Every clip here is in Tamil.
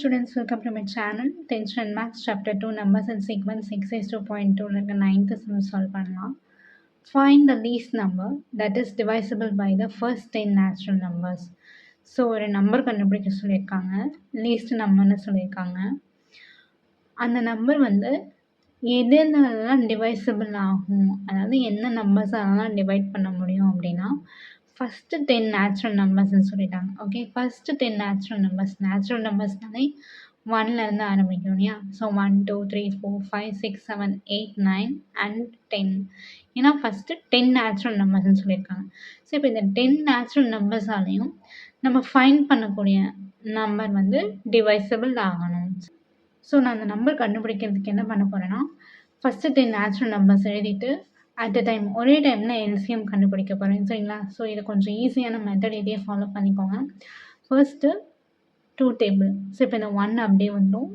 students, welcome to my channel. 10th Standard Maths Chapter 2 Numbers and Sequence Exercise 2.2 இருக்க 9th sum solve பண்ணலாம். Find the least number that is divisible by the first 10 natural numbers. So ஒரு நம்பர் கண்டுபிடிக்க சொல்லியிருக்காங்க, லீஸ்ட் நம்பர்னு சொல்லியிருக்காங்க. அந்த நம்பர் வந்து எதுனாலலாம் டிவைசபிள் ஆகும், அதாவது என்ன நம்பர்ஸாலலாம் டிவைட் பண்ண முடியும் அப்படின்னா ஃபஸ்ட்டு 10 நேச்சுரல் நம்பர்ஸ்ன்னு சொல்லிட்டாங்க. ஓகே, ஃபஸ்ட்டு 10 நேச்சுரல் நம்பர்ஸ்னாலே 1லேருந்து ஆரம்பிக்கும் இல்லையா? So 1 2 3 4 5 6 7 8 9 and 10. ஏன்னா ஃபஸ்ட்டு 10 நேச்சுரல் நம்பர்ஸ்ன்னு சொல்லியிருக்காங்க. ஸோ இப்போ இந்த 10 நேச்சுரல் நம்பர்ஸாலையும் நம்ம ஃபைண்ட் பண்ணக்கூடிய நம்பர் வந்து டிவைசபிள் ஆகணும். ஸோ நான் அந்த நம்பர் கண்டுபிடிக்கிறதுக்கு என்ன பண்ண போகிறேன்னா, ஃபஸ்ட்டு 10 நேச்சுரல் நம்பர்ஸ் எழுதிட்டு அட் அ டைம் ஒரே டைமில் எல்சிஎம் கண்டுபிடிக்க போகிறேன். சரிங்களா? ஸோ இது கொஞ்சம் ஈஸியான மெத்தட், இதையே ஃபாலோ பண்ணிக்கோங்க. First 2 table. ஸோ இப்போ இந்த 1 அப்படியே வந்துடும்.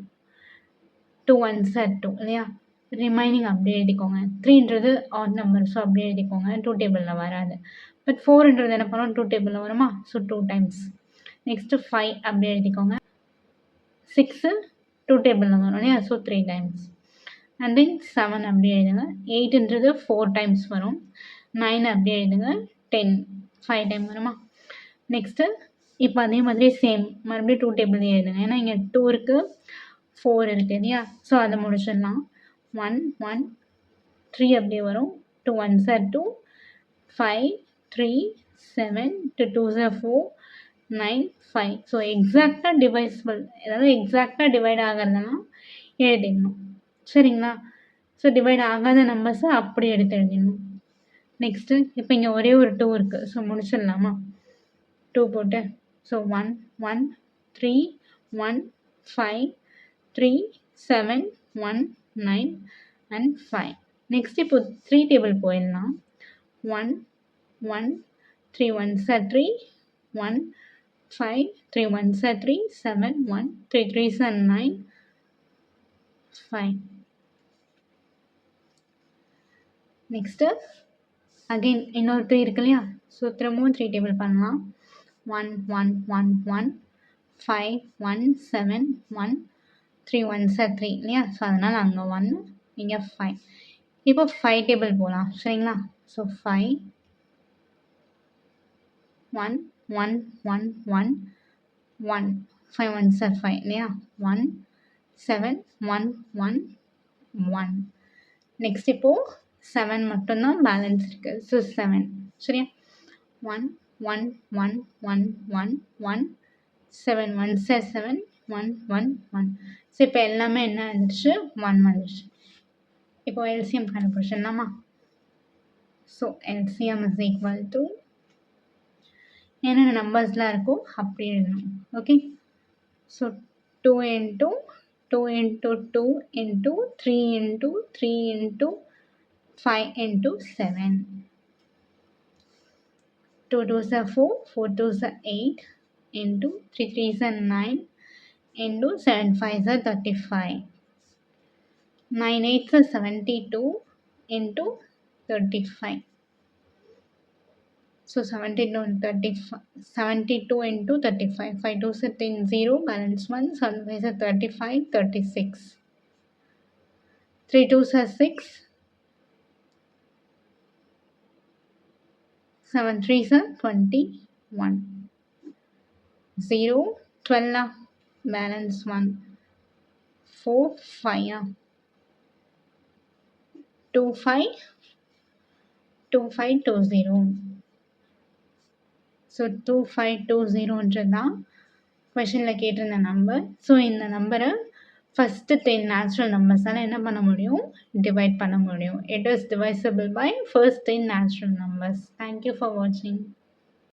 2 1s are 2 இல்லையா? ரிமைனிங் அப்படியே எழுதிக்கோங்க. 3ன்றது ஆட் நம்பர், ஸோ அப்படியே எழுதிக்கோங்க. 2 டேபிளில் வராது. பட் 4ன்றது என்ன பண்ணுவோம், 2 டேபிளில் வருமா? So 2 times. நெக்ஸ்ட்டு 5 அப்படியே எழுதிக்கோங்க. 6 2 டேபிளில் வரும் இல்லையா? So 3 times. அண்ட் தென் 7 அப்படியே எழுதுங்க. 8ன்றது 4 டைம்ஸ் வரும். 9 அப்படியே எழுதுங்க. 10 5 டைம் வருமா? நெக்ஸ்ட்டு இப்போ அதே மாதிரி சேம் மறுபடியும் 2 டேபிள் எழுதுங்க. ஏன்னா இங்கே 2 இருக்குது, 4 இருக்குது இல்லையா? ஸோ அதை முடிச்சிடலாம். 1 1 3 அப்படியே வரும். 2 1s are 2 5 3 7 2 2s are 4 9 5. So எக்ஸாக்டாக டிவைசபிள், அதாவது எக்ஸாக்டாக டிவைட் ஆகிறதுனா எழுதிடணும். சரிங்களா? ஸோ டிவைட் ஆகாத நம்பர்ஸை அப்படி எடுத்து எழுதிடணும். நெக்ஸ்ட்டு இப்போ இங்கே ஒரே ஒரு 2 இருக்குது. ஸோ முடிச்சிடலாமா? 2 போட்டு ஸோ 1 1 3 1 5 3 7 1 9 அண்ட் 5. நெக்ஸ்ட் இப்போ 3 டேபிள் போயிடலாம். 1 1 3 1s are 3 1 5 3 1s are 3 7 1 3 3s are 9 5. Next again இன்னொரு 3 இருக்கு இல்லையா? ஸோ திரும்பவும் 3 டேபிள் பண்ணலாம். 1 1 1 1 5 1 7 1 3 1s are 3 இல்லையா? ஸோ அதனால் அங்கே 1 இங்கே 5. இப்போ 5 டேபிள் போகலாம். சரிங்களா? ஸோ 5 1 1 1 1 1 5 1s are 5 இல்லையா? 1 7 1 1 1. நெக்ஸ்ட் இப்போது 7 மட்டும்தான் பேலன்ஸ் இருக்குது. ஸோ 7. சரியா? 1 1 1 1 1 1 7 1s are 7 1 1 1. ஸோ இப்போ எல்லாமே என்ன வந்துடுச்சு? 1 வந்துடுச்சு. இப்போ எல்சிஎம் கண்டுபிடிச்சிடலாமா? So LCM is equal to என்னென்ன நம்பர்ஸ்லாம் இருக்கோ அப்படி எழுதணும். Okay, so 2 into 2 into 2 into 3 into 3 into 5 into 7. 2 2s are 4 4 2s are 8 into 3 3s are 9 into 7 5s are 35. 9 8s are 72 into 35. So 72 into 35. 5 2s are 10 0 balance 1 7 5s are 35 36. 3 2s are 6 7 3s are 21. 0 12 balance 1 4 5 2 5 2 5 2 0. So 2520 தான் கொஷனில் கேட்டிருந்த நம்பர். ஸோ இந்த நம்பரை ஃபஸ்ட்டு 10 நேச்சுரல் நம்பர்ஸால் என்ன பண்ண முடியும்? டிவைட் பண்ண முடியும். It is divisible by first 10 natural numbers. Thank you for வாட்சிங்.